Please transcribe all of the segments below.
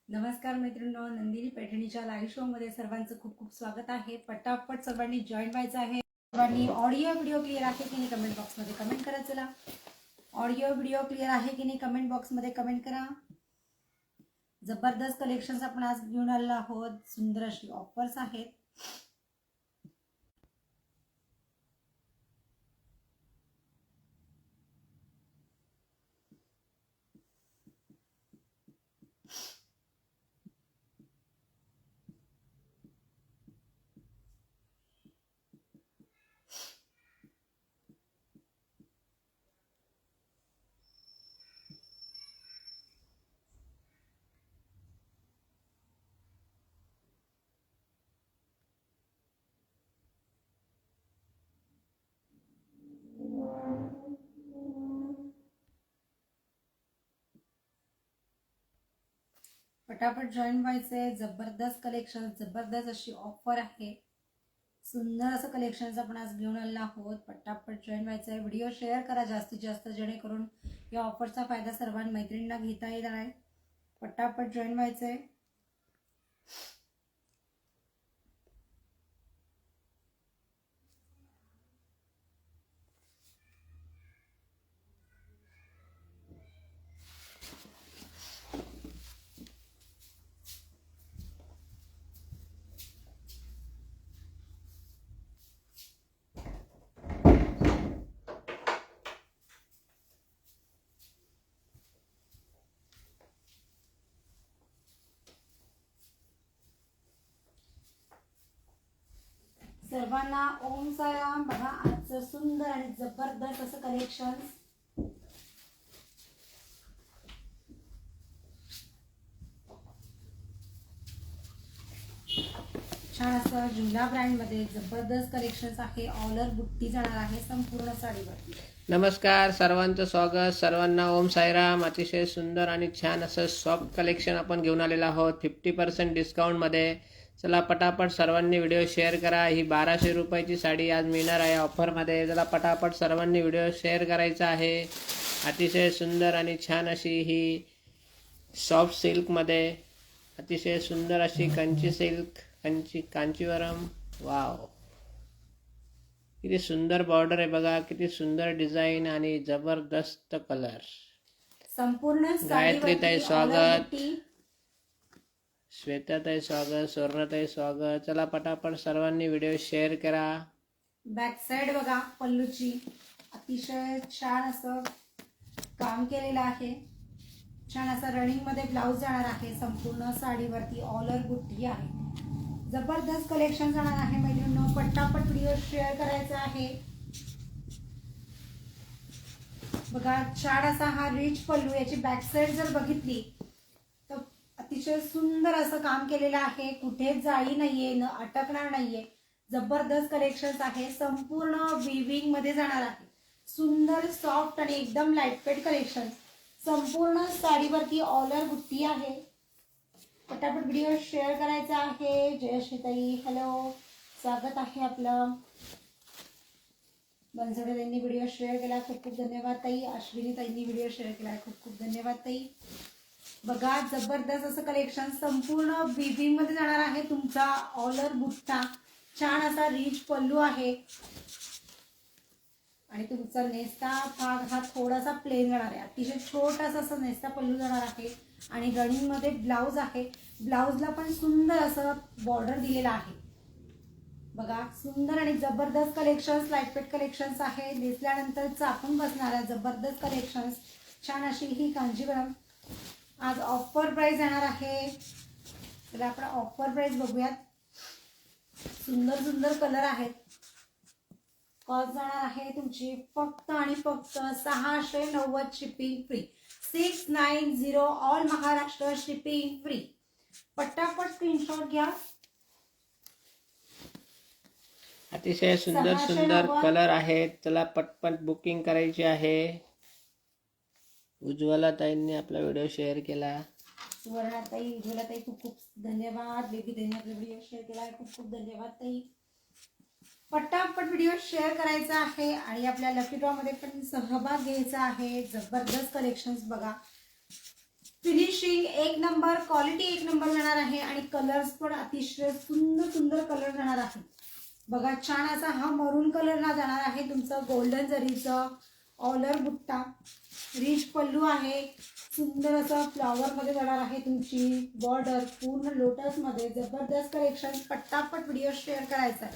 नमस्कार मैत्रिणींनो, Nandini पैठणीच्या live show मध्ये सर्वांचं खूप खूप स्वागत आहे। पटापट सर्वांनी जॉईन व्हायचं आहे। सर्वांनी ऑडिओ व्हिडिओ क्लिअर आहे की नाही कमेंट बॉक्स मध्ये कमेंट करा। चला, ऑडिओ व्हिडिओ क्लिअर आहे की नाही कमेंट बॉक्स मध्ये कमेंट करा। जबरदस्त कलेक्शन्स आपण आज घेऊन आलेलो आहोत। सुंदर अशी ऑफर्स आहेत। पटापट जॉईन व्हायचंय। जबरदस्त कलेक्शन, जबरदस्त अशी ऑफर आहे। सुंदर असं कलेक्शन्स आपण आज घेऊन आलेलो आहोत। पटापट जॉईन व्हायचंय। व्हिडिओ शेअर करा जास्तीत जास्त, जेणेकरून या ऑफरचा फायदा सर्व मैत्रिणींना घेता येणार आहे। पटापट जॉईन व्हायचंय। सर्वांना ओम साईराम। बघा आजचं सुंदर आणि जबरदस्त असं कलेक्शन। छान असं जुना ब्रँड मध्ये जबरदस्त कलेक्शन्स आहे। ऑलर बुट्टी जाणार आहे संपूर्ण साडीवरती। नमस्कार, सर्वांचं स्वागत। सर्वांना ओम साईराम। अतिशय सुंदर आणि छान असं सॉफ्ट कलेक्शन आपण घेऊन आलेलं आहोत 50% डिस्काउंटमध्ये। चला पटापट सर्वांनी व्हिडिओ शेअर करा। ही 1200 रुपयाची साडी आज मिळणार आहे ऑफरमध्ये। चला पटापट सर्वांनी व्हिडिओ शेअर करायचा आहे। अतिशय सुंदर आणि छान अशी ही सॉफ्ट सिल्कमध्ये अतिशय सुंदर अशी कंची सिल्क, कांचीवरम। वाव, किती सुंदर बॉर्डर आहे बघा, किती सुंदर डिझाईन आणि जबरदस्त कलर। संपूर्ण गायत्री ताई स्वागत, बुट्टी। श्वेता ताई स्वागत, स्वर्णा ताई स्वागत। चला पटापट सर्वांनी व्हिडिओ शेअर करा। बॅक साइड बघा पल्लूची, अतिशय छान असं काम केलेलं आहे। छान असा रनिंग मध्ये ब्लाउज जाणार आहे संपूर्ण साडीवरती। ऑलर बुट्टी आहे। जबरदस्त कलेक्शन जाणार आहे मैत्रिणींनो। पटापट व्हिडिओ शेअर करायचा आहे। बघा छान असा हा रिच पल्लू, याची बॅक साइड जर बघितली तर अतिशय सुंदर असं काम केलेलं आहे। कुठेच जाळी नाहीये, न अटकणार नाहीये। जबरदस्त कलेक्शन्स आहे। संपूर्ण विविंग मध्ये जाणार आहे। सुंदर सॉफ्ट आणि एकदम लाईटवेट कलेक्शन। संपूर्ण साडीवरती ऑलर बुट्टी आहे। पटापट व्हिडिओ शेअर करायचा आहे। जयश्री ताई हॅलो, स्वागत आहे आपलं। बनसोडे ताईंनी व्हिडिओ शेअर केला, खूप खूप धन्यवाद ताई। अश्विनी ताईंनी व्हिडिओ शेअर केला, खूप खूप धन्यवाद ताई। बघा जबरदस्त असं कलेक्शन संपूर्ण विविंग मध्ये जाणार आहे। तुमचा ऑलर बुट्टा, छान असा रिच पल्लू आहे आणि तुमचा नेस्ता भाग हा थोडासा प्लेन जाणार आहे। अतिशय छोटासा असा नेस्ता पल्लू जाणार आहे आणि रनिंग मध्ये ब्लाउज आहे। ब्लाउजला पण सुंदर असं बॉर्डर दिलेला आहे। बघा सुंदर आणि जबरदस्त कलेक्शन्स, लाईटवेट कलेक्शन्स आहे। नेसल्यानंतर चापून बसणाऱ्या जबरदस्त कलेक्शन्स। छान अशी ही कांजीवरम आज ऑफर प्राइस येणार आहे। तर आपण ऑफर प्राइस बघूयात। सुंदर सुंदर कलर आहेत। कॉस्ट जाणार आहे तुमची फक्त आणि फक्त 690 shipping free. 690 all Maharashtra shipping free. पटापट स्क्रीनशॉट घ्या। अतिशय सुंदर सुंदर कलर आहेत। चला पटपट बुकिंग करायची आहे। उज्ज्वला ताईंनी आपला व्हिडिओ शेअर केला। सुवर्णा ताई, उज्ज्वला ताई खूप खूप धन्यवाद। बेबी ताईंनी आपला व्हिडिओ शेअर केला, खूप खूप धन्यवाद ताई। पटापट व्हिडिओ शेअर करायचा आहे आणि आपल्या लकी ड्रॉ मध्ये पण सहभाग घ्यायचा आहे। जबरदस्त कलेक्शन्स बघा, फिनिशिंग एक नंबर, क्वालिटी एक नंबर जाणार आहे आणि कलर्स पण अतिशय सुंदर सुंदर कलर जाणार आहे. बघा छान असा हा मरून कलरला जाणार आहे तुमचं गोल्डन जरीचं ऑलर बुट्टा. रिच पल्लू आहे, सुंदर असं फ्लॉवर मध्ये जाणार आहे तुमची बॉर्डर पूर्ण लोटस मध्ये. जबरदस्त कलेक्शन, पटापट व्हिडिओ शेअर करायचा आहे.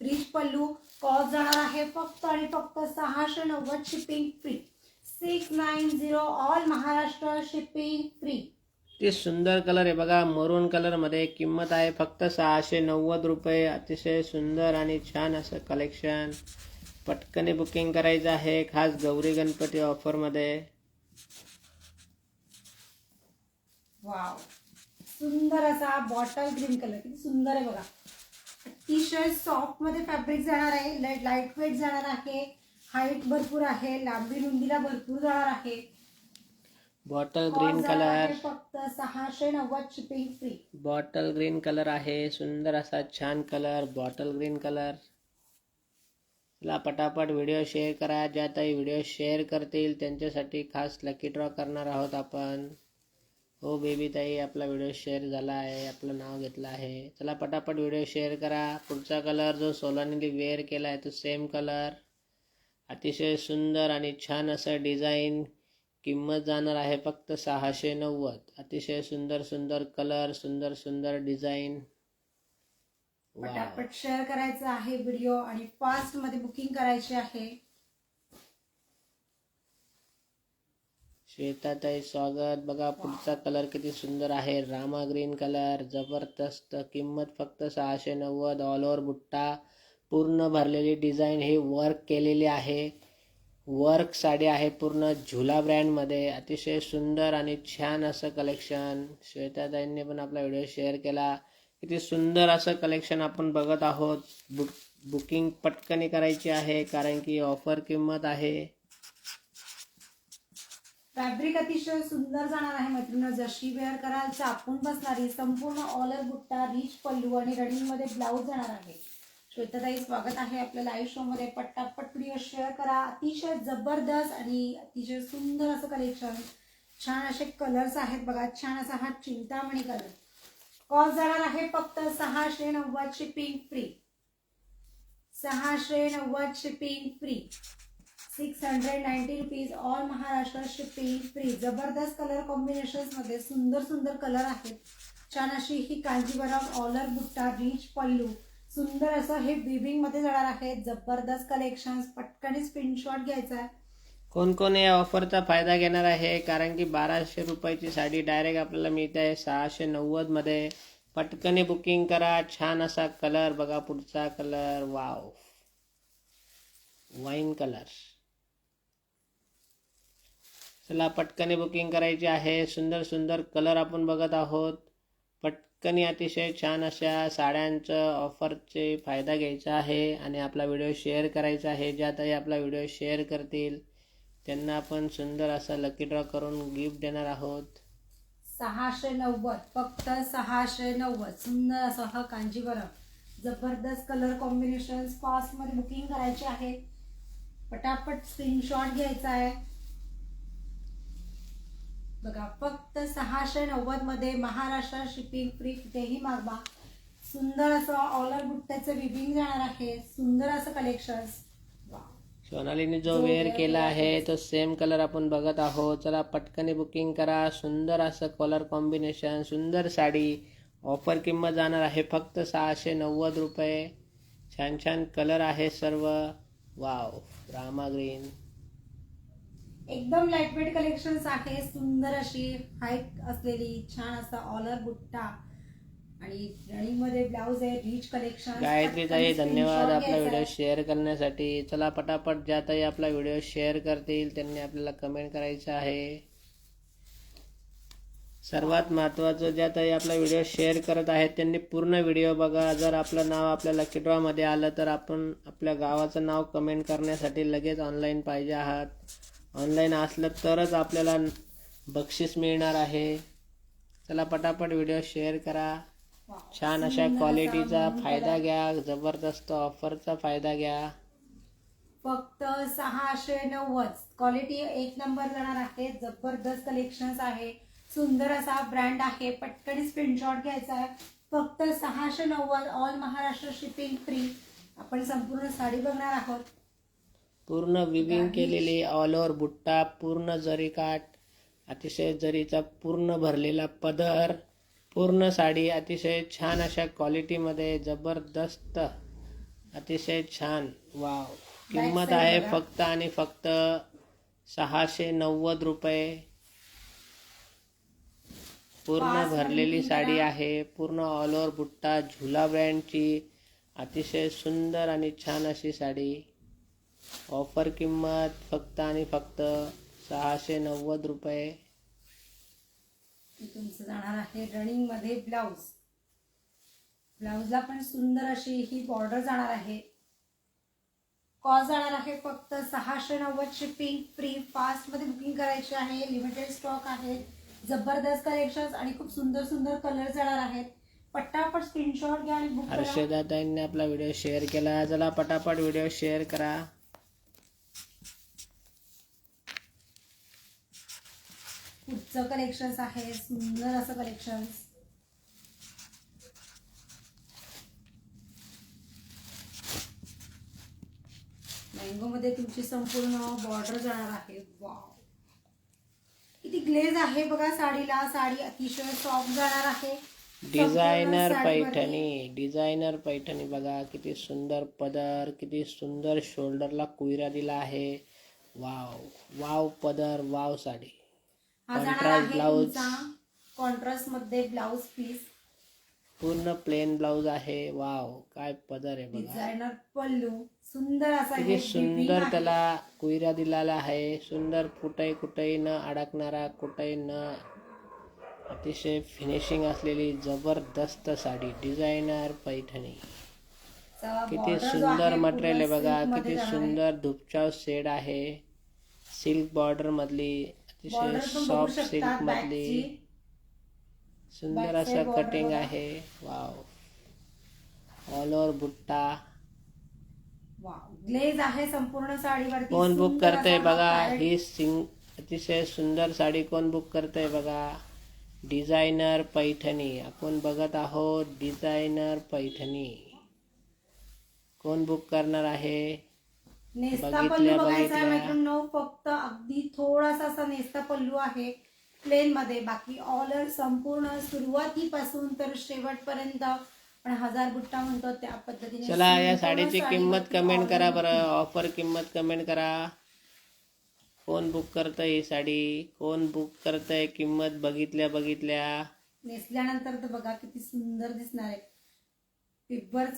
रिच पल्लू, कॉस्ट जाणार आहे फक्त आणि फक्त 690 shipping free. 690 all Maharashtra shipping free. ते सुंदर कलर आहे बघा, मरून कलर मध्ये. किंमत आहे फक्त 690 रुपये. अतिशय सुंदर आणि छान असं कलेक्शन. पटकन बुकिंग करायचं आहे, खास गौरी गणपती ऑफर मध्ये. वाव, सुंदर असा बॉटल ग्रीन कलर, किती सुंदर आहे बघा. अतिशय सॉफ्ट मध्ये फॅब्रिक जाणार आहे, लाईट वेट जाणार आहे, हाईट भरपूर आहे, लांबी रुंदीला भरपूर जाणार आहे. बॉटल ग्रीन कलर, फक्त 690 shipping free. Bottle green colour आहे, सुंदर असा छान कलर बॉटल ग्रीन कलर. चला पटापट व्हिडिओ शेअर करा. ज्या ताई व्हिडिओ शेअर करतील त्यांच्यासाठी खास लकी ड्रॉ करणार आहोत आपण. हो बेबी ताई, आपला व्हिडिओ शेअर झाला आहे, आपलं नाव घेतलं आहे. चला पटापट व्हिडिओ शेअर करा. पुढचा कलर जो सोलानीने वेअर केला आहे तो सेम कलर. अतिशय सुंदर आणि छान असं डिझाईन. किंमत जाणार आहे फक्त 690. अतिशय सुंदर सुंदर कलर, सुंदर सुंदर डिझाईन. पटापट शेअर करायचं आहे व्हिडिओ आणि फास्ट मध्ये बुकिंग करायची आहे. श्वेताताई स्वागत. बघा पुढचा कलर किती सुंदर आहे, रामा ग्रीन कलर. जबरदस्त. किंमत फक्त 690. ऑल ओव्हर बुट्टा, पूर्ण भरलेली डिझाईन, हे वर्क केलेली आहे. वर्क साडी आहे पूर्ण झुला ब्रँड मध्ये. अतिशय सुंदर आणि छान असं कलेक्शन. श्वेताताईंनी पण आपला व्हिडिओ शेअर केला. किती सुंदर असं कलेक्शन आपण बघत आहोत. बुकिंग पटकन करायची आहे कारण की ऑफर किंमत आहे. फॅब्रिक अतिशय सुंदर जाणार आहे मैत्रिणी. जशी वेअर कराल चापून बसणारी संपूर्ण ऑलर बुट्टा, रिच पल्लू आणि रनिंग मध्ये ब्लाऊज जाणार आहे. श्वेताताई स्वागत आहे आपल्या लाईव्ह शो मध्ये. पटापट व्हिडिओ शेअर करा. अतिशय जबरदस्त आणि अतिशय सुंदर असं कलेक्शन. छान असे कलर्स आहेत बघा. छान असा हा चिंतामणी कलर. कॉस्ट जाणार आहे फक्त 690 shipping free. 690 shipping free. 690 rupees all Maharashtra shipping free. जबरदस्त कलर कॉम्बिनेशन्स मध्ये सुंदर सुंदर कलर आहेत. छान अशी ही कांजीवरम ऑलर बुट्टा, रिच पल्लू, सुंदर असं हे विविंग मध्ये जाणार आहे. जबरदस्त कलेक्शन. पटकन स्क्रीनशॉट घ्यायचा आहे. कोण कोण या ऑफरचा फायदा घेणार आहे, कारण की 1200 रुपयाची साडी डायरेक्ट आपल्याला मिळते आहे 690 मध्ये. पटकन बुकिंग करा. छान असा कलर बघा. पुढचा कलर वाव, वाईन कलर. चला पटकन बुकिंग करायची आहे. सुंदर सुंदर कलर आपण बघत आहोत. पटकन अतिशय छान अशा साड्यांचं ऑफरचे फायदा घ्यायचा आहे आणि आपला व्हिडिओ शेअर करायचा आहे. ज्या ताई आपला व्हिडिओ शेअर करतील त्यांना आपण सुंदर असा लकी ड्रॉ करून गिफ्ट देणार आहोत. 690, फक्त 690. सुंदर असं हा कांजीवरम, जबरदस्त कलर कॉम्बिनेशन. फास्ट मध्ये बुकिंग करायची आहे. पटापट स्क्रीनशॉट घ्यायचा आहे बघा. फक्त 690 मध्ये महाराष्ट्र शिपिंग फ्री. कुठेही मागवा. सुंदर असं ऑलर बुट्ट्याचं विविंग जाणार आहे. सुंदर असं कलेक्शन. सोनालीने जो वेअर केला आहे तो सेम कलर आपण बघत आहोत. चला पटकन बुकिंग करा. सुंदर असं कलर कॉम्बिनेशन, सुंदर साडी. ऑफर किंमत जाणार आहे फक्त 690 रुपये. छान छान कलर आहे सर्व. Wow, Rama green. एकदम लाईट वेट कलेक्शन्स आहे. सुंदर अशी हाईट असलेली छान असा ऑलर बुट्टा आणि रनिंग मध्ये ब्लाउज आहे. Rich collection. गायत्री ताई धन्यवाद आपला व्हिडिओ शेअर करण्यासाठी. चला पटापट ज्या ताई आपला व्हिडिओ शेअर करतील त्यांनी आपल्याला कमेंट करायचं आहे. सर्वात महत्त्वाचं, ज्या ताई आपला व्हिडिओ शेअर करत आहेत त्यांनी पूर्ण व्हिडिओ बघा. जर आपलं नाव आपल्या लकी ड्रॉ मध्ये आलं तर आपण आपल्या गावाचं नाव कमेंट करण्यासाठी लगेच ऑनलाईन पाहिजे आहात. ऑनलाईन असलं तरच आपल्याला बक्षीस मिळणार आहे. चला पटापट व्हिडिओ शेअर करा. छान अशा क्वालिटीचा फायदा घ्या. जबरदस्त ऑफरचा फायदा घ्या. फक्त 690. क्वालिटी एक नंबर जाणार आहे. जबरदस्त कलेक्शन्स आहे. सुंदर असा ब्रँड आहे. पटकन स्क्रीनशॉट घ्यायचा आहे. फक्त 690 ऑल महाराष्ट्र शिपिंग फ्री. आपण संपूर्ण साडी बघणार आहोत. पूर्ण विविंग केलेली ऑल ओव्हर बुट्टा, पूर्ण जरी काठ, अतिशय जरीचा पूर्ण भरलेला पदर, पूर्ण साडी अतिशय छान अशा क्वालिटीमध्ये, जबरदस्त, अतिशय छान. वाव. किंमत आहे फक्त आणि फक्त 690 रुपये. पूर्ण भरलेली साडी आहे. पूर्ण ऑल ओव्हर बुट्टा, झुला ब्रँडची अतिशय सुंदर आणि छान अशी साडी. ऑफर किंमत फक्त आणि फक्त 690 रुपये. तुमचं जाणार आहे रनिंग मध्ये ब्लाउज. ब्लाउजला पण सुंदर अशी ही बॉर्डर जाणार आहे. कॉस्ट जाणार आहे फक्त 690. Shipping free. फास्ट मध्ये बुकिंग करायची आहे. लिमिटेड स्टॉक आहे. जबरदस्त कलेक्शन आणि खूप सुंदर सुंदर कलर जाणार आहेत. पटापट स्क्रीनशॉट घ्या आणि बुक करा. हर्षदाताईंनी आपला व्हिडिओ शेअर केला. चला पटापट व्हिडिओ शेअर करा. पुढचं कलेक्शन आहे सुंदर असं कलेक्शन. मँगो मध्ये तुमची संपूर्ण बॉर्डर जाणार आहे. वाव, किती ग्लेज आहे बघा साडीला. साडी अतिशय सॉफ्ट जाणार आहे. डिझायनर पैठणी, डिझायनर पैठणी बघा किती सुंदर पदर, किती सुंदर शोल्डरला कुयरा दिला आहे. वाव वाव पदर, wow sari. Contrast blouse, contrast मध्ये ब्लाउज पीस, पूर्ण प्लेन ब्लाउज आहे. वाव काय पदर आहे बघा. डिझायनर पल्लू सुंदर असा किती सुंदर त्याला कुयरा दिलेला आहे. सुंदर, कुठेही न अडकणारा, कुठेही न, अतिशय फिनिशिंग असलेली जबरदस्त साडी. डिझायनर पैठणी. किती सुंदर मटेरियल आहे बघा. किती सुंदर धुपचाव शेड आहे. सिल्क बॉर्डर मधली, अतिशय सॉफ्ट सिल्क मधली, सुंदर असं कटिंग आहे. वाव. ऑल ओव्हर बुट्टा. वाव, ग्लेज आहे संपूर्ण साडीवरती. कोण बुक करतंय बघा ही अतिशय सुंदर साडी. कोण बुक करतंय बघा. डिझायनर पैठणी आपण बघत आहोत. डिझायनर पैठणी कोण बुक करणार आहे. नेस्ता पल्लू बघायचा आहे मैत्रिणींनो. फक्त अगदी थोडासा असा नेस्ता पल्लू आहे प्लेन मध्ये. बाकी ऑल संपूर्ण सुरुवातीपासून तर शेवटपर्यंत आपण 1000 बुट्टा म्हणतो त्या पद्धतीने. चला या साडीची किंमत कमेंट करा बरं. ऑफर किंमत कमेंट करा. कोण बुक करतंय ही साडी. कोण बुक करतंय. किंमत बघितल्या नेसल्यानंतर तर बघा किती सुंदर दिसणार आहे. पिब्बर्स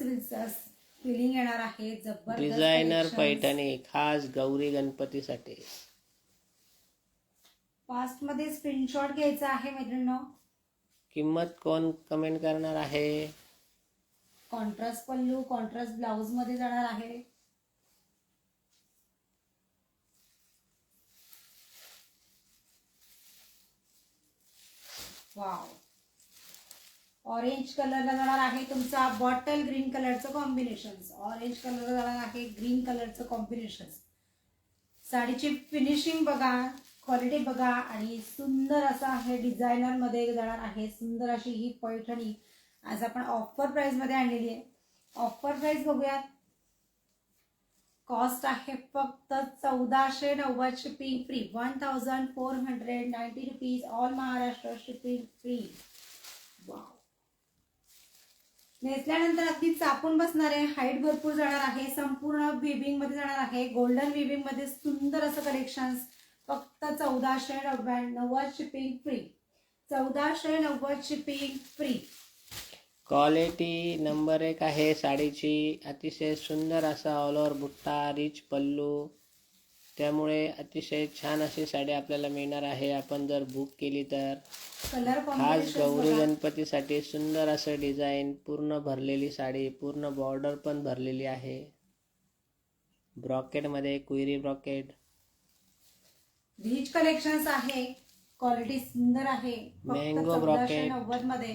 फिलिंग येणार आहे. जबरदस्त डिझायनर पैठणी खास गौरी गणपतीसाठी. फास्ट मध्ये स्क्रीनशॉट घ्यायचा आहे मैत्रिणींनो. किंमत कोण कमेंट करणार आहे. कॉन्ट्रास्ट पल्लू, कॉन्ट्रास्ट ब्लाउज मध्ये जाणार आहे. वाव, ऑरेंज कलरला जाणार आहे तुमचा बॉटल ग्रीन कलरचं कॉम्बिनेशन. ऑरेंज कलरला जाणार आहे ग्रीन कलरचं कॉम्बिनेशन. साडीची फिनिशिंग बघा, क्वालिटी बघा आणि सुंदर असा आहे. डिझायनर मध्ये जाणार आहे. सुंदर अशी ही पैठणी आज आपण ऑफर प्राइस मध्ये आणलेली आहे. ऑफर प्राइस बघूयात. कॉस्ट आहे फक्त 1490. Shipping free. 1490 rupees. All Maharashtra shipping free. Wow, नेसल्यानंतर अगदी चापून बसणार आहे. हाईट भरपूर जाणार आहे. संपूर्ण विविंग मध्ये जाणार आहे. गोल्डन विविंग मध्ये सुंदर असं कलेक्शन. फक्त 1490 shipping free. 1490 shipping free. Quality number 1 आहे साडीची. अतिशय सुंदर असा ऑल ओव्हर बुट्टा, रिच पल्लू, त्यामुळे अतिशय छान अशी साडी आपल्याला मिळणार आहे आपण जर बुक केली तर. कलर खास गौरी गणपतीसाठी सुंदर असं डिझाईन. पूर्ण भरलेली साडी. पूर्ण बॉर्डर पण भरलेली आहे. ब्रॉकेट मध्ये कुयरी ब्रॉकेट. रिच कलेक्शन्स आहे. क्वालिटी सुंदर आहे. मँगो ब्रॉकेट. 1490 मध्ये.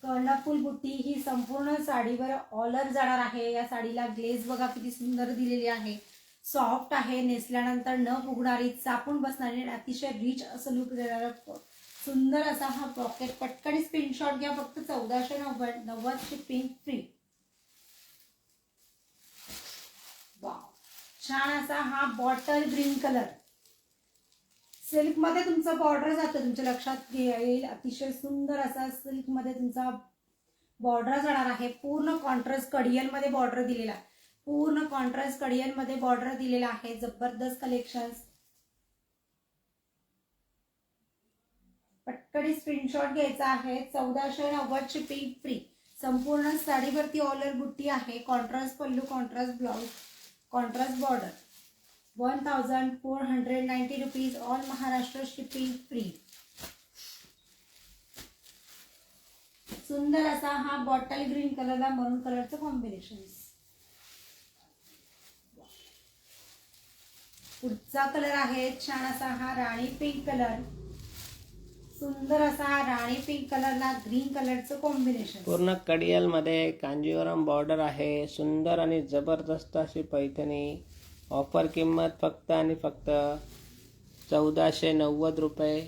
कर्णफूल बुट्टी ही संपूर्ण साडीवर ऑलर जाणार आहे. या साडीला ग्लेज बघा किती सुंदर दिलेली आहे. सॉफ्ट आहे, नेसल्यानंतर न फुगणारी, चापून बसणारी आणि अतिशय रिच असं लुक देणारा सुंदर असा हा पॉकेट. पटकन स्क्रीनशॉट घ्या. फक्त 1490 शिपिंग फ्री. वाव, छान असा हा बॉटल ग्रीन कलर. सिल्क मध्ये तुमचं बॉर्डर जातं, तुमच्या लक्षात येईल. अतिशय सुंदर असा सिल्क मध्ये तुमचा बॉर्डर जाणार आहे. पूर्ण कॉन्ट्रास्ट कडियल मध्ये बॉर्डर दिलेला आहे. पूर्ण कॉन्ट्रास्ट कडियल मध्ये बॉर्डर दिलेला आहे. जबरदस्त कलेक्शन. पटकन स्क्रीनशॉट घ्यायचा आहे. 1490 शिपिंग फ्री. संपूर्ण साडीवरती ऑलर बुट्टी आहे. Contrast pallu, contrast blouse, contrast border. 1490 rupees. All Maharashtra shipping free. सुंदर असा हा बॉटल ग्रीन कलरला मरून कलरचं कॉम्बिनेशन. पुढचा कलर आहे छान असा हा राणी पिंक कलर. सुंदर असा हा राणी पिंक कलरला ग्रीन कलरचं कॉम्बिनेशन. पूर्ण कडियल मध्ये कांजीवरम बॉर्डर आहे. सुंदर आणि जबरदस्त अशी पैठणी. ऑफर किंमत फक्त आणि फक्त 1490 रुपये.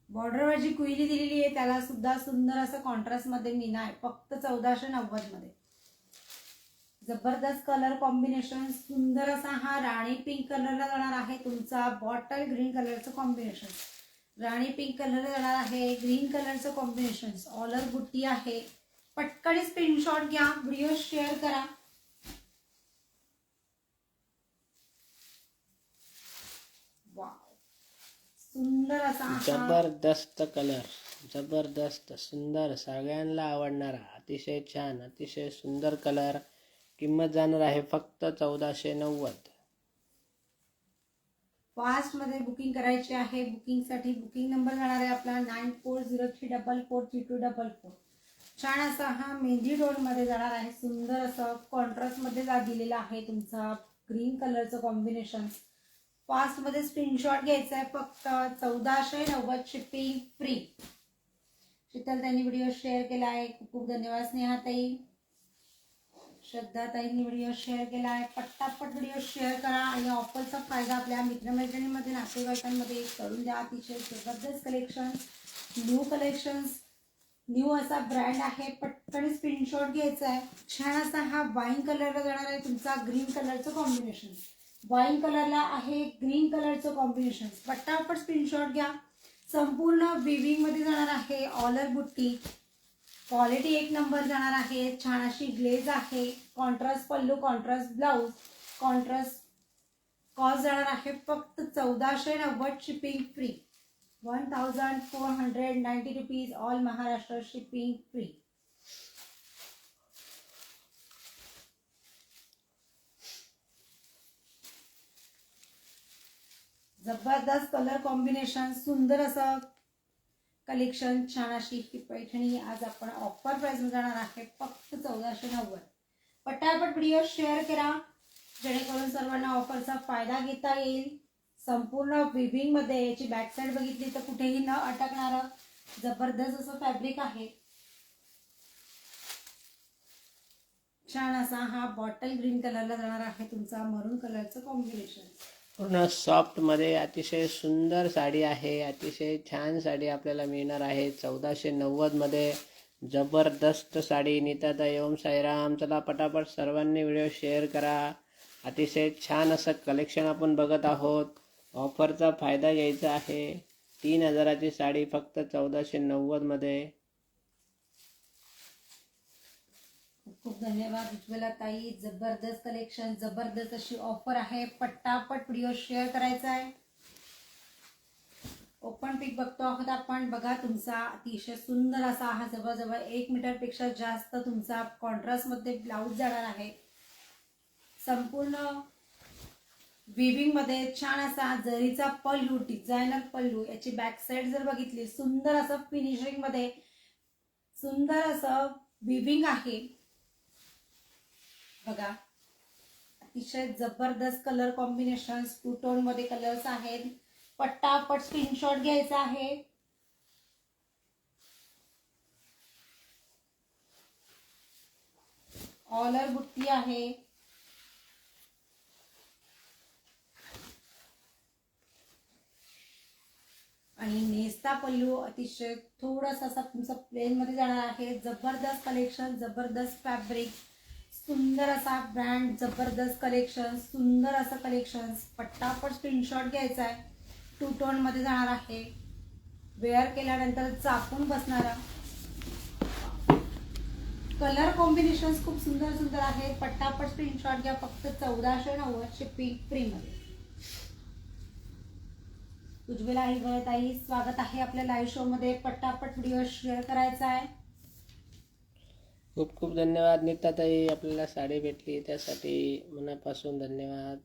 बॉर्डरवर जी कुईली दिलेली आहे त्याला सुद्धा सुंदर असं कॉन्ट्रास्ट मध्ये मीना आहे. फक्त 1490 मध्ये. जबरदस्त कलर कॉम्बिनेशन. सुंदर असा हा राणी पिंक कलरला जाणार आहे तुमचा बॉटल ग्रीन कलरचं कॉम्बिनेशन. राणी पिंक कलर जाणार आहे. ग्रीन कलरचं कॉम्बिनेशन. ऑलर बुट्टी आहे. पटकन स्क्रीनशॉट घ्या. व्हिडिओ शेअर करा. सुंदर असा जबरदस्त कलर, जबरदस्त सुंदर, सगळ्यांना आवडणारा अतिशय छान अतिशय सुंदर कलर. किंमत जाणार आहे फक्त 1490. फास्ट मध्ये बुकिंग करायची आहे. बुकिंग साठी बुकिंग नंबर जाणार आहे आपला 9403443244. छान असा हा मेहंदी डोल मध्ये जाणार आहे. सुंदर असं कॉन्ट्रास्ट मध्ये दिलेला आहे तुमचा ग्रीन कलरचं कॉम्बिनेशन. फास्ट मध्ये स्क्रीनशॉट घ्यायचा आहे. फक्त 1490 शिपिंग फ्री. शीतल ताईंनी व्हिडिओ शेअर केला आहे. खूप खूप धन्यवाद. स्नेहाताई, श्रद्धा ताईंनी व्हिडिओ शेअर केला आहे. पटापट व्हिडिओ शेअर करा आणि ऑफरचा फायदा आपल्या मित्रमैत्रिणींमध्ये नातेवाईकांमध्ये करून द्या. अतिशय जबरदस्त कलेक्शन, न्यू कलेक्शन्स, न्यू असा ब्रँड आहे. पटकन स्क्रीनशॉट घ्यायचा आहे. छान असा हा वाईन कलरला जाणार आहे तुमचा ग्रीन कलरचं कॉम्बिनेशन. वाईन कलरला आहे ग्रीन कलरचं कॉम्बिनेशन. पटापट स्क्रीनशॉट घ्या. संपूर्ण विविंग मध्ये जाणार आहे. ऑलर बुट्टी. क्वालिटी एक नंबर जाणार आहे. छान अशी ग्लेज आहे. Contrast pallu, contrast blouse, contrast. Cost जाणार आहे फक्त 1490 shipping free. 1490 rupees. All Maharashtra shipping free. जबरदस्त कलर कॉम्बिनेशन, सुंदर असं कलेक्शन. छान अशी ही पैठणी आज आपण ऑफर प्राइस मध्ये जाणार आहे फक्त 1490. पटापट व्हिडिओ शेअर करा जेणेकरून सर्वांना ऑफरचा फायदा घेता येईल. संपूर्ण विविंग मध्ये याची बॅक साइड बघितली तर कुठेही न अटकणारं जबरदस्त असं फॅब्रिक आहे. छान असा हा बॉटल ग्रीन कलरला जाणार आहे तुमचा मरून कलरचं कॉम्बिनेशन. पूर्ण सॉफ्ट मध्ये अतिशय सुंदर साडी आहे. अतिशय छान साडी आपल्याला मिळणार आहे 1490 मध्ये. जबरदस्त साडी. नीताताई, ओम साईराम. चला पटापट सर्वांनी व्हिडिओ शेअर करा. अतिशय छान असं कलेक्शन आपण बघत आहोत. ऑफरचा फायदा घ्यायचा आहे. 3000ची साडी फक्त 1490 मध्ये. खूप धन्यवाद उज्ज्वला ताई. जबरदस्त कलेक्शन, जबरदस्त अशी ऑफर आहे. पटापट व्हिडिओ शेअर करायचा आहे. ओपन पिक बघतो आहोत आपण. बघा तुमचा अतिशय सुंदर असा हा जवळजवळ 1 मीटर पेक्षा जास्त तुमचा कॉन्ट्रास्ट मध्ये ब्लाउज जाणार आहे. संपूर्ण विविंग मध्ये छान असा जरीचा पल्लू, डिझायनर पल्लू. याची बॅक साइड जर बघितली सुंदर असं फिनिशिंग मध्ये सुंदर असं विविंग आहे. बघा अतिशय जबरदस्त कलर कॉम्बिनेशन. टू टोन मध्ये कलर्स आहेत. पटापट स्क्रीनशॉट घ्यायचा आहे. ऑलर बुट्टी आहे. नेस्ता पल्लू अतिशय थोडासा असा तुमचा प्लेन मध्ये जाणार आहे. जबरदस्त कलेक्शन, जबरदस्त फॅब्रिक, सुंदर असा ब्रँड, जबरदस्त कलेक्शन, सुंदर असं कलेक्शन. पटापट स्क्रीनशॉट घ्यायचा आहे. 2 टोन मध्ये जाणार आहे. वेअर केल्यानंतर चापून बसणारा. कलर कॉम्बिनेशन खूप सुंदर सुंदर आहे. पटापट स्क्रीनशॉट घ्या. फक्त 1490 शिपिंग फ्री मध्ये. उज्ज्वला ताई, स्वागत आहे आपल्या लाईव्ह शो मध्ये. पटापट व्हिडिओ शेअर करायचा आहे. खूप खूप धन्यवाद नीताताई, आपल्याला साडी भेटली त्यासाठी मनापासून धन्यवाद.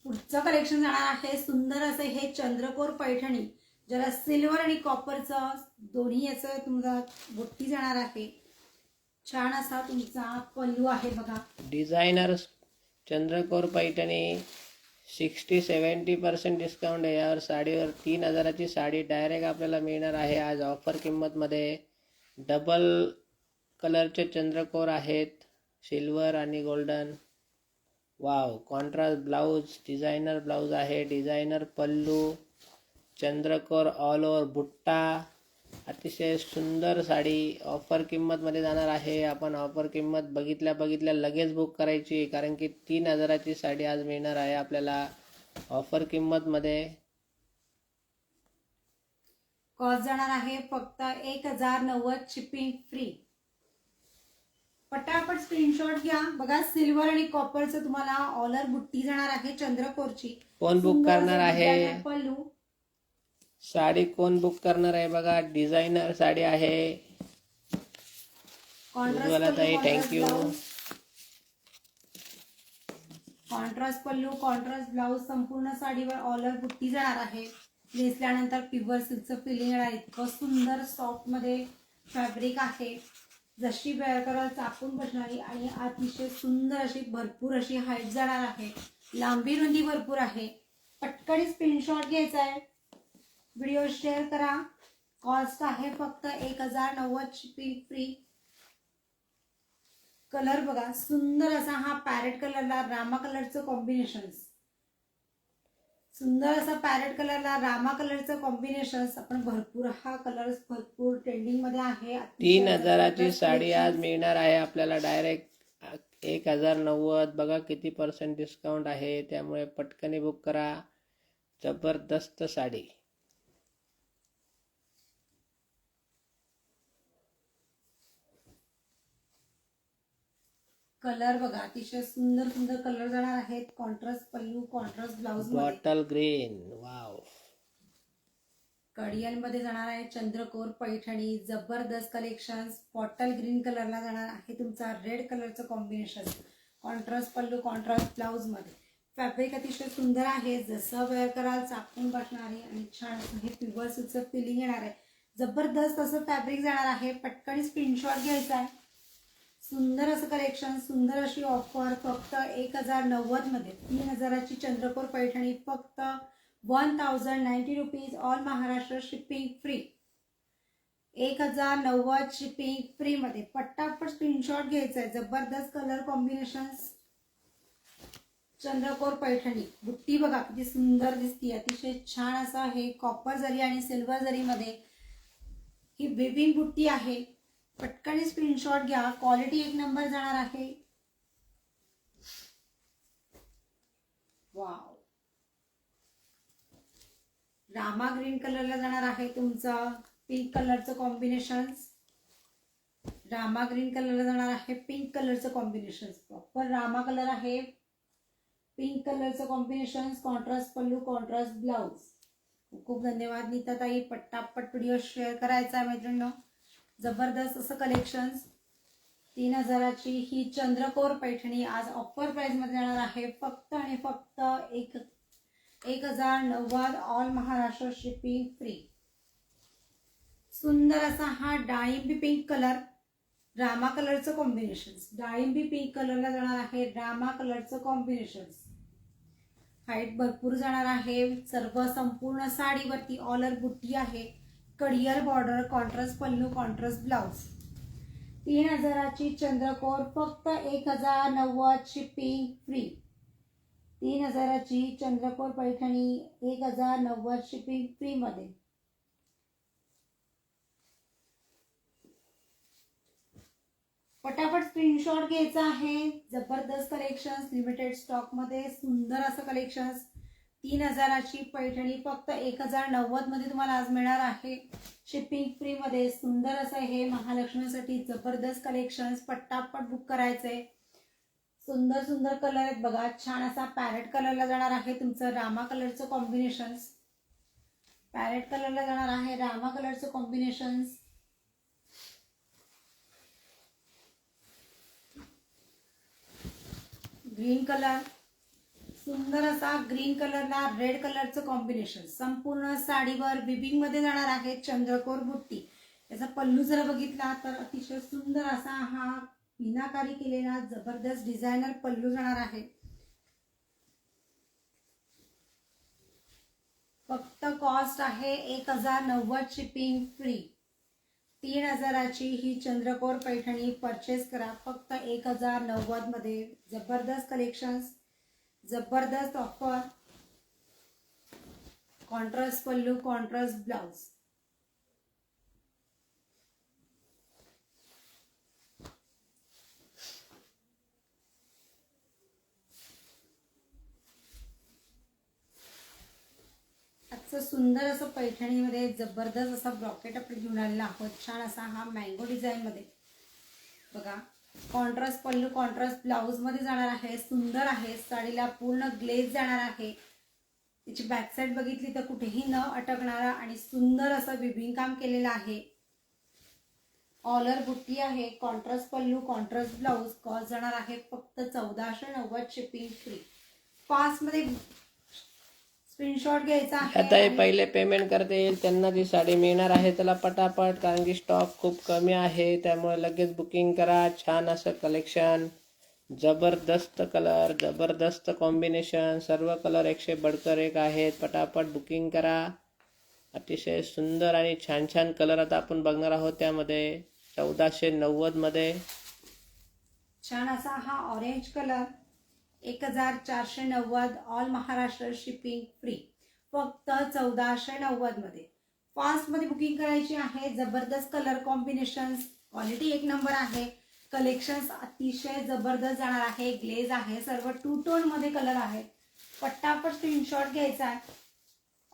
पुढचं कलेक्शन जाणार आहे सुंदर असं हे चंद्रकोर पैठणी, ज्याला सिल्वर आणि कॉपरचं दोन्ही याचं तुमचा बुट्टी जाणार आहे. छान असा तुमचा पल्लू आहे बघा. डिझायनर चंद्रकोर पैठणी 60-70% डिस्काउंट आहे यावर. साडीवर 3000ची साडी डायरेक्ट आपल्याला मिळणार आहे आज ऑफर किंमतमध्ये. डबल कलरचे चंद्रकोर आहेत, सिल्वर आणि golden. Wow, contrast blouse, designer blouse आहे, डिझायनर पल्लू, चंद्रकोर ऑल ओव्हर बुट्टा. अतिशय सुंदर साडी ऑफर किंमतमध्ये जाणार आहे. आपण ऑफर किंमत बघितल्या लगेच बुक करायची, कारण की 3000ची साडी आज मिळणार आहे आपल्याला ऑफर किंमतमध्ये. कॉस्ट जाणार आहे फक्त 1090 शिपिंग फ्री. पटापट स्क्रीनशॉट घ्या. बघा, सिल्वर आणि कॉपरचं तुम्हाला ऑलर बुट्टी जाणार आहे चंद्रकोरची. कोण बुक करणार आहे पल्लू साडी? कोण बुक करणार आहे बघा. डिझायनर साडी आहे. ताई thank you. Contrast pallu, contrast blouse, संपूर्ण साडीवर ऑलर बुट्टी जाणार आहे. नेसल्यानंतर प्युअर सिल्कचं फिलिंग येणार. इतकं सुंदर सॉफ्ट मध्ये फॅब्रिक आहे. जशी वेअर कराल चापून बसणारी आणि अतिशय सुंदर अशी भरपूर अशी हाईट जाणार आहे. लांबी रुंदी भरपूर आहे. पटकन स्क्रीनशॉट घ्यायचा आहे. व्हिडिओ शेअर करा. कॉस्ट आहे फक्त 1090 शिपिंग फ्री. कलर बघा, सुंदर असा हा पॅरेट कलरला रामा कलरचं कॉम्बिनेशन. सुंदर असा पॅरेट कलरला रामा कलरचं कॉम्बिनेशन. आपण भरपूर हा कलर भरपूर ट्रेंडिंग मध्ये आहे. 3000ची साडी आज मिळणार आहे आपल्याला डायरेक्ट 1090. बघा किती % डिस्काउंट आहे, त्यामुळे पटकनी बुक करा. जबरदस्त साडी. कलर बघा, अतिशय सुंदर सुंदर कलर जाणार आहेत. Contrast pallu, contrast blouse, bottle green. Wow, कडियल मध्ये जाणार आहे चंद्रकोर पैठणी. जबरदस्त कलेक्शन. बॉटल ग्रीन कलरला जाणार आहे तुमचा रेड कलरचं combination. Contrast pallu, contrast blouse मध्ये. फॅब्रिक अतिशय सुंदर आहे. जसं वेअर कराल चापून बसणारे आणि छान असं हे प्युअर सिल्कचं फिलिंग येणार आहे. जबरदस्त असं फॅब्रिक जाणार आहे. पटकन स्क्रीनशॉट घ्यायचा आहे. सुंदर असं कलेक्शन, सुंदर अशी ऑफर फक्त 1090 मध्ये. 3000ची चंद्रकोर पैठणी फक्त 1090 rupees. All Maharashtra shipping free. 1090 shipping free मध्ये. पटापट स्क्रीनशॉट घ्यायचा आहे. जबरदस्त कलर कॉम्बिनेशन. चंद्रकोर पैठणी. बुट्टी बघा किती सुंदर दिसते. अतिशय छान असा हे कॉपर जरी आणि सिल्वर जरी मध्ये ही विविंग बुट्टी आहे. पटकन स्क्रीनशॉट घ्या. क्वालिटी 1 नंबर जाणार आहे. वाव, रामा ग्रीन कलरला जाणार आहे तुमचा पिंक कलरचं कॉम्बिनेशन. रामा ग्रीन कलरला जाणार आहे पिंक कलरचं कॉम्बिनेशन. प्रॉपर रामा कलर आहे. पिंक कलरचं combination. Contrast pallu, contrast blouse. खूप धन्यवाद नीताताई. पटापट व्हिडिओ शेअर करायचा आहे मैत्रिणींनो. जबरदस्त असं कलेक्शन. 3000ची ही चंद्रकोर पैठणी आज ऑफर प्राइस मध्ये जाणार आहे फक्त आणि फक्त 1090. All Maharashtra shipping free. सुंदर असा हा डाळिंबी पिंक कलर, रामा कलरचं कॉम्बिनेशन. डाळिंबी पिंक कलरला जाणार आहे रामा कलरचं कॉम्बिनेशन. हाईट भरपूर जाणार आहे. सर्व संपूर्ण साडीवरती ऑलर बुट्टी आहे. कडियल border, contrast pallu, contrast blouse. 3000ची चंद्रकोर फक्त 1090 शिपिंग फ्री. 3000ची चंद्रकोर पैठणी 1090 शिपिंग फ्री मध्ये. पटापट स्क्रीनशॉट घ्यायचा आहे. जबरदस्त कलेक्शन, लिमिटेड स्टॉक मध्ये सुंदर असं कलेक्शन. 3000ची पैठणी फक्त 1090 मध्ये तुम्हाला आज मिळणार आहे. शिपिंग फ्री मध्ये सुंदर असं हे महालक्ष्मीसाठी जबरदस्त कलेक्शन. पटापट बुक करायचंय. सुंदर सुंदर कलर आहेत बघा. छान असा पॅरेट कलरला जाणार आहे तुमचं रामा कलरचं कॉम्बिनेशन. पॅरेट कलरला जाणार आहे रामा कलरचं कॉम्बिनेशन. ग्रीन कलर, सुंदर असा ग्रीन कलरला रेड कलरचं कॉम्बिनेशन. संपूर्ण साडीवर बिबिंग मध्ये जाणार आहे चंद्रकोर बुट्टी. याचा पल्लू जर बघितला तर अतिशय सुंदर असा हा मीनाकारी केलेला जबरदस्त डिझायनर पल्लू जाणार आहे. फक्त कॉस्ट आहे 1090 शिपिंग फ्री. 3000ची ही चंद्रकोर पैठणी परचेस करा फक्त 1090 मध्ये. जबरदस्त कलेक्शन, जबरदस्त offer. Contrast pallu, contrast blouse. आजचं सुंदर असं पैठणीमध्ये जबरदस्त असा ब्रॉकेट आपण घेऊन आलेला आहोत. छान असा हा मँगो डिझाईन मध्ये बघा. कॉन्ट्रास्ट पल्लू, कॉन्ट्रास्ट ब्लाउज मध्ये जाणार आहे. सुंदर आहे. साडीला पूर्ण ग्लेज जाणार आहे. तिची बॅक साइड बघितली तर कुठेही न अटकणारा आणि सुंदर असं विभिंग काम केलेलं आहे. ऑलर बुट्टी आहे. Contrast pallu, contrast blouse. Cost जाणार आहे फक्त 1490 शिपिंग फ्री. फास्ट मध्ये स्क्रीनशॉट घ्यायचा आहे. आता हे पहिले पेमेंट करता येईल त्यांना ती साडी मिळणार आहे. त्याला पटापट, कारण की स्टॉक खूप कमी आहे त्यामुळे लगेच बुकिंग करा. छान असं कलेक्शन, जबरदस्त कलर, जबरदस्त कॉम्बिनेशन. सर्व कलर 100 बढकर 1 आहेत. पटापट बुकिंग करा. अतिशय सुंदर आणि छान छान कलर आता आपण बघणार आहोत. त्यामध्ये 1490 मध्ये छान असा हा orange colour 1490. All Maharashtra shipping free फक्त 1490 मध्ये. फास्ट मध्ये बुकिंग करायची आहे. जबरदस्त कलर कॉम्बिनेशन, क्वालिटी 1 नंबर आहे. कलेक्शन्स अतिशय जबरदस्त जाणार आहे. ग्लेज आहे. सर्व 2 टोन मध्ये कलर आहे. पटापट स्क्रीनशॉट घ्यायचा आहे.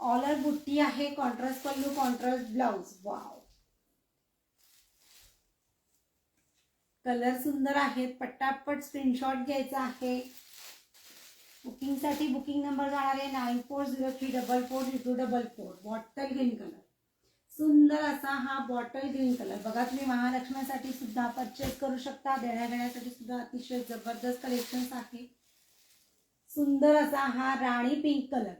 ऑलर बुट्टी आहे. Contrast pallu, contrast blouse. Wow, colour सुंदर आहेत. पटापट स्क्रीनशॉट घ्यायचा आहे. बुकिंग साठी बुकिंग नंबर जाणार आहे 9403440244. बॉटल ग्रीन कलर, सुंदर असा हा बॉटल ग्रीन कलर बघा. तुम्ही महालक्ष्मीसाठी सुद्धा परचेस करू शकता. देण्या घेण्यासाठी सुद्धा अतिशय जबरदस्त कलेक्शन्स आहे. सुंदर असा हा राणी पिंक कलर,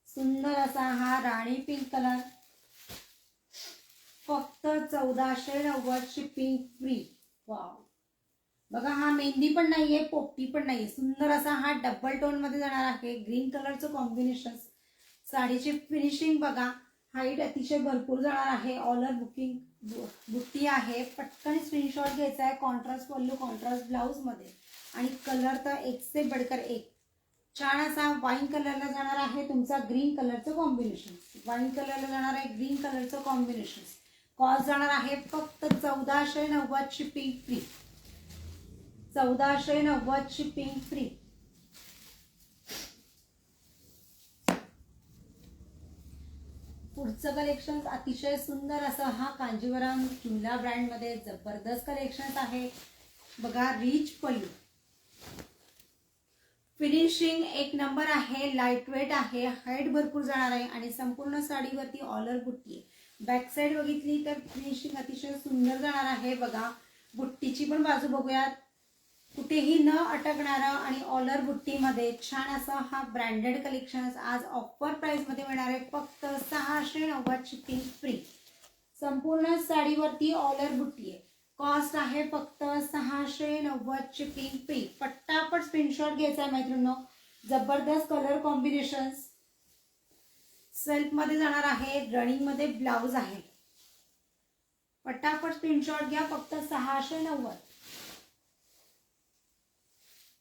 सुंदर असा हा राणी पिंक कलर फक्त 1490 शिपिंग फ्री. वाव, बघा हा मेहंदी पण नाहीये, पोपटी पण नाहीये. सुंदर असा हा डबल टोन मध्ये जाणार आहे. ग्रीन कलरचं कॉम्बिनेशन. साडीची फिनिशिंग बघा. हाईट अतिशय भरपूर जाणार आहे. ऑलर बुकिंग बुट्टी आहे. पटकन स्क्रीनशॉट घ्यायचा आहे. कॉन्ट्रास्ट पल्लू, कॉन्ट्रास्ट ब्लाउज मध्ये आणि कलर तर 1 से बढ़कर 1. छान असा वाईन कलरला जाणार आहे तुमचा ग्रीन कलरचं कॉम्बिनेशन. वाईन कलरला जाणार आहे ग्रीन कलरचं कॉम्बिनेशन. कॉस्ट जाणार आहे फक्त 1490 शिपिंग फ्री. 1490 shipping free. पुढचं कलेक्शन अतिशय सुंदर असं हा कांजीवरम चुला ब्रँड मध्ये जबरदस्त कलेक्शन आहे बघा. रिच पल्लू, फिनिशिंग 1 नंबर आहे. लाईट वेट आहे. हाईट भरपूर जाणार आहे आणि संपूर्ण साडीवरती ऑलर बुट्टी आहे. बॅक साइड बघितली तर फिनिशिंग अतिशय सुंदर जाणार आहे बघा. बुट्टीची पण बाजू बघूयात. कुठेही न अटकणारा आणि ऑलर बुट्टीमध्ये छान असा हा ब्रँडेड कलेक्शन आज ऑफर प्राइस मध्ये मिळणार आहे फक्त 690 शिपिंग फ्री. संपूर्ण साडीवरती ऑलर बुट्टी आहे. कॉस्ट आहे फक्त 690 शिपिंग फ्री. पटापट स्क्रीनशॉट घ्यायचा आहे मैत्रिणींनो. जबरदस्त कलर कॉम्बिनेशन्स. सेल्फ मध्ये जाणार आहे. रनिंग मध्ये ब्लाउज आहे. पटापट स्क्रीनशॉट घ्या. फक्त 690.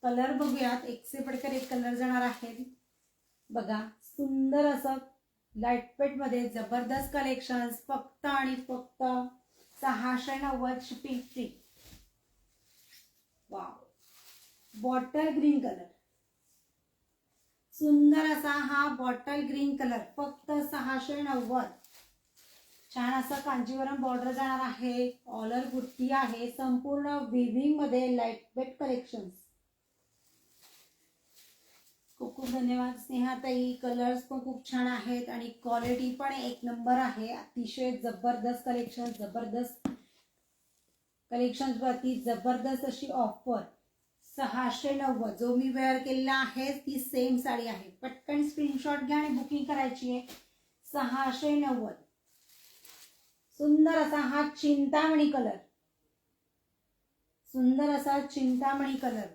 कलर बघूयात. 1 से बढ़कर 1 कलर जाणार आहे बघा. सुंदर असं लाईट वेट मध्ये जबरदस्त कलेक्शन फक्त आणि फक्त 690 shipping free. Wow, bottle green colour, सुंदर असा हा बॉटल ग्रीन कलर, फक्त 690. छान असं कांजीवरम बॉर्डर जाणार आहे, ऑलर बुट्टी आहे, संपूर्ण विविंग मध्ये लाईट वेट कलेक्शन्स. खूप खूप धन्यवाद स्नेहाताई. कलर्स पण खूप छान आहेत आणि क्वालिटी पण एक नंबर आहे. अतिशय जबरदस्त कलेक्शन, जबरदस्त कलेक्शन वरती जबरदस्त अशी ऑफर. 690 जो मी वेअर केलेला आहे ती सेम साडी आहे. पटकन स्क्रीनशॉट घ्या आणि बुकिंग करायची आहे. 690. सुंदर असा हा चिंतामणी कलर, सुंदर असा चिंतामणी कलर.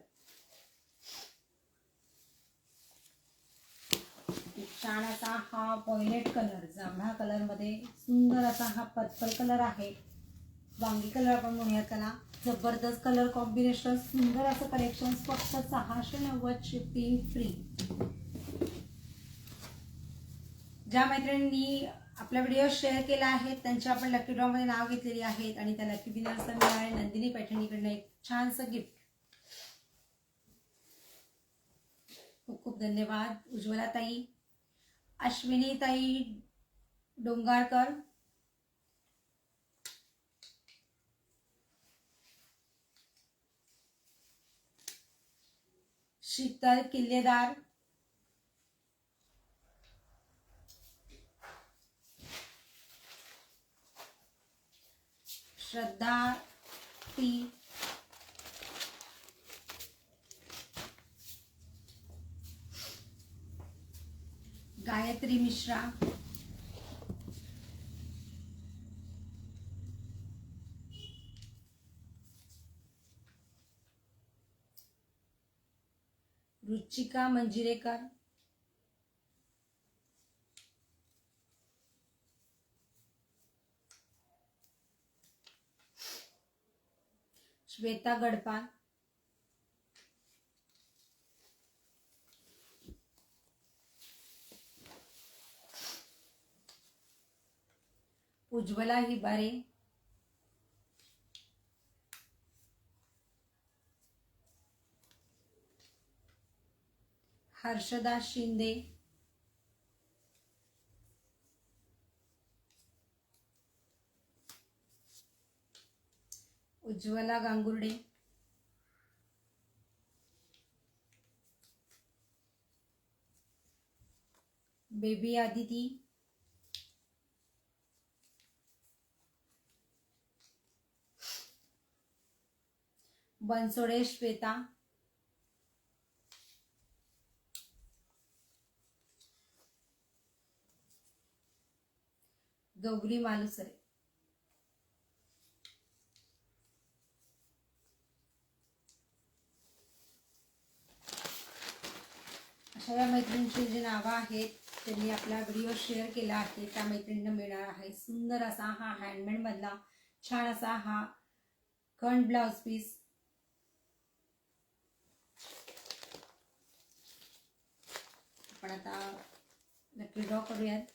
छान असा हा व्हायलेट कलर, जांभळा कलर मध्ये सुंदर असा हा पर्पल कलर आहे, वांगी कलर आपण म्हणूया त्याला. जबरदस्त कलर कॉम्बिनेशन, सुंदर असं कलेक्शन, फक्त 690 शिपिंग फ्री. ज्या मैत्रिणींनी आपला व्हिडिओ शेअर केला आहे त्यांच्या आपण लकी ड्रॉ मध्ये नाव घेतलेली आहेत आणि त्या लकी विनर्सला मिळाले नंदिनी पैठणीकडनं एक छानसं गिफ्ट. खूप खूप धन्यवाद उज्ज्वला ताई, अश्विनी ताई डोंगारकर, शीतल किल्लेदार, श्रद्धा टी, गायत्री मिश्रा, रुचिका मंजिरेकर, श्वेता गडपाल, उज्ज्वला हिबारे, हर्षदा शिंदे, उज्ज्वला गांगुर्डे, बेबी आदिती, बनसोडे श्वेता, गौरी मालुसरे. अशा या मैत्रिणींची जी नावं आहेत त्यांनी आपला व्हिडिओ शेअर केला आहे त्या मैत्रिणींना मिळणार आहे सुंदर असा हा हँडमेड मधला छान असा हा खंड ब्लाउज पीस. आपण आता लकी ड्रॉ करूयात.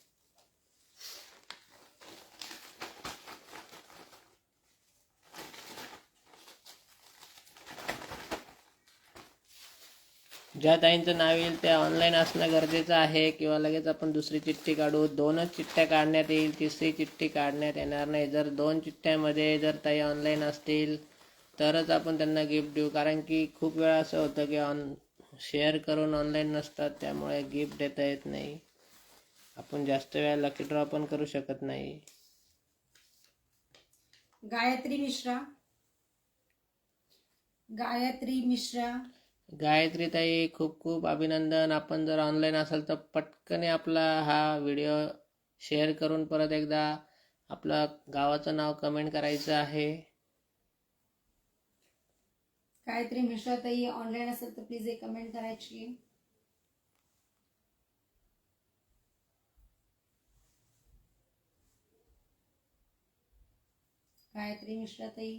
ज्या ताईंचं नाव येईल त्या ऑनलाईन असणं गरजेचं आहे किंवा लगेच आपण दुसरी चिठ्ठी काढू. 2च चिठ्ठ्या काढण्यात येईल, तिसरी चिठ्ठी काढण्यात येणार नाही. जर 2 चिठ्ठ्यामध्ये जर ताई ऑनलाईन असतील तरच आपण त्यांना गिफ्ट देऊ, कारण की खूप वेळा असं होतं की शेअर करून ऑनलाईन नसतात, त्यामुळे गिफ्ट देता येत नाही. आपण जास्त वेळा लकी ड्रॉ पण करू शकत नाही. गायत्री मिश्रा, गायत्री मिश्रा, गायत्री ताई खूप खूप अभिनंदन. आपण जर ऑनलाईन असाल तर पटकन आपला हा व्हिडिओ शेअर करून परत एकदा आपलं गावाचं नाव कमेंट करायचं आहे. गायत्री मिश्रा ताई ऑनलाईन असेल तर प्लीज एक कमेंट करायची. गायत्री मिश्रा ताई,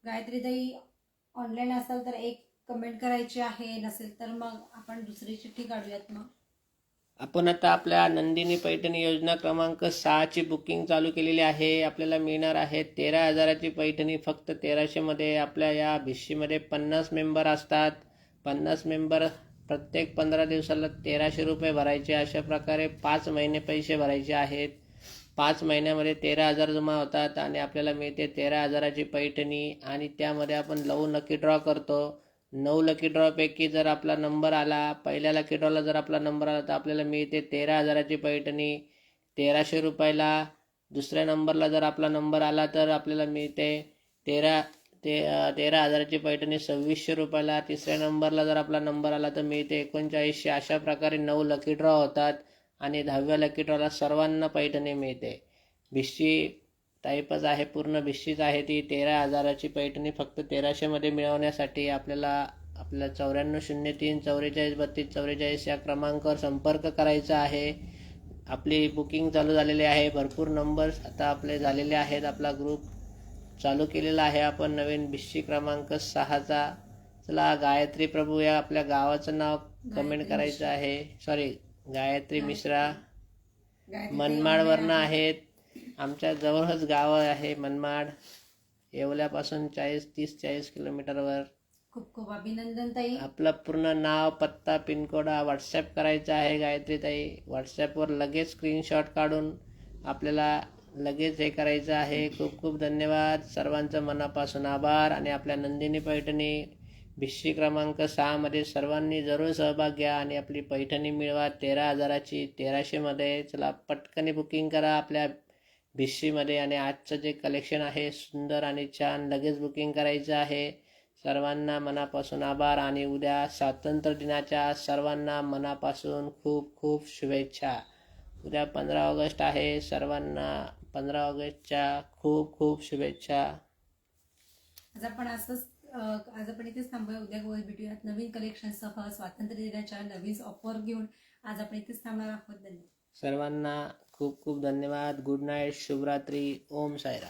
गायत्री ताई ऑनलाईन असाल तर एक कमेंट करायची आहे. नसेल तर मग आपण दुसरी चिठ्ठी काढूयात. मग आपण आता आपल्या नंदिनी पैठणी योजना क्रमांक 6ची बुकिंग चालू केलेली आहे. आपल्याला मिळणार आहे 13,000ची पैठणी फक्त 1300 मध्ये. आपल्या या भिशीमध्ये 50 मेंबर असतात. 50 मेंबर प्रत्येक 15 दिवसाला 1300 रुपये भरायचे. अशा प्रकारे 5 महिने पैसे भरायचे आहेत. 5 महिन्यामध्ये 13,000 जमा होतात आणि आपल्याला मिळते 13,000ची पैठणी. आणि त्यामध्ये आपण 9 लकी ड्रॉ करतो. 9 लकी ड्रॉपैकी जर आपला नंबर आला, पहिल्या लकी ड्रॉला जर आपला नंबर आला तर आपल्याला मिळते 13,000ची पैठणी 1300 रुपयाला. दुसऱ्या नंबरला जर आपला नंबर आला तर आपल्याला मिळते 13,000ची पैठणी 2600 रुपयाला. तिसऱ्या नंबरला जर आपला नंबर आला तर मिळते 3900. अशा प्रकारे 9 लकी ड्रॉ होतात आणि 10व्या लकी ड्रॉला सर्वांना पैठणी मिळते. भिशी टाईपच आहे, पूर्ण भिशीच आहे ती. 13,000ची पैठणी फक्त 1300 मध्ये मिळवण्यासाठी आपल्याला 9403 44 32 44 या क्रमांकावर संपर्क करायचा आहे. आपली बुकिंग चालू झालेली आहे. भरपूर नंबर्स आता आपले झालेले आहेत. आपला ग्रुप चालू केलेला आहे आपण नवीन भिशी क्रमांक 6चा. चला, गायत्री प्रभू या आपल्या गावाचं नाव कमेंट करायचं आहे. सॉरी, गायत्री मिश्रा मनमाडवरनं आहेत. आमच्या जवळच गाव आहे मनमाड, येवल्यापासून 30-40 किलोमीटरवर. खूप खूप अभिनंदन ताई. आपलं पूर्ण नाव, पत्ता, पिनकोड व्हॉट्सअप करायचा आहे गायत्री ताई. व्हॉट्सअपवर लगेच स्क्रीनशॉट काढून आपल्याला लगेच हे करायचं आहे. खूप खूप धन्यवाद. सर्वांचं मनापासून आभार. आणि आपल्या नंदिनी पैठणी भिशी क्रमांक 6मध्ये सर्वांनी जरूर सहभाग घ्या आणि आपली पैठणी मिळवा 13,000ची 1300 मध्ये. चला, पटकन बुकिंग करा आपल्या भिशीमध्ये. आणि आजचं जे कलेक्शन आहे सुंदर आणि छान, लगेच बुकिंग करायचं आहे. सर्वांना मनापासून आभार. आणि उद्या स्वातंत्र्य दिनाच्या सर्वांना मनापासून खूप खूप शुभेच्छा. उद्या 15 ऑगस्ट आहे. सर्वांना 15 ऑगस्टच्या खूप खूप शुभेच्छा. आज आपण इथेच थांबूया. उद्या भेटूयात नवीन कलेक्शनसह स्वातंत्र्य दिनाच्या नवीन ऑफर घेऊन. आज आपण इथेच थांबणार आहोत. धन्यवाद सर्वांना. खूप खूप धन्यवाद. गुड नाईट, शुभरात्री. ओम साईराम.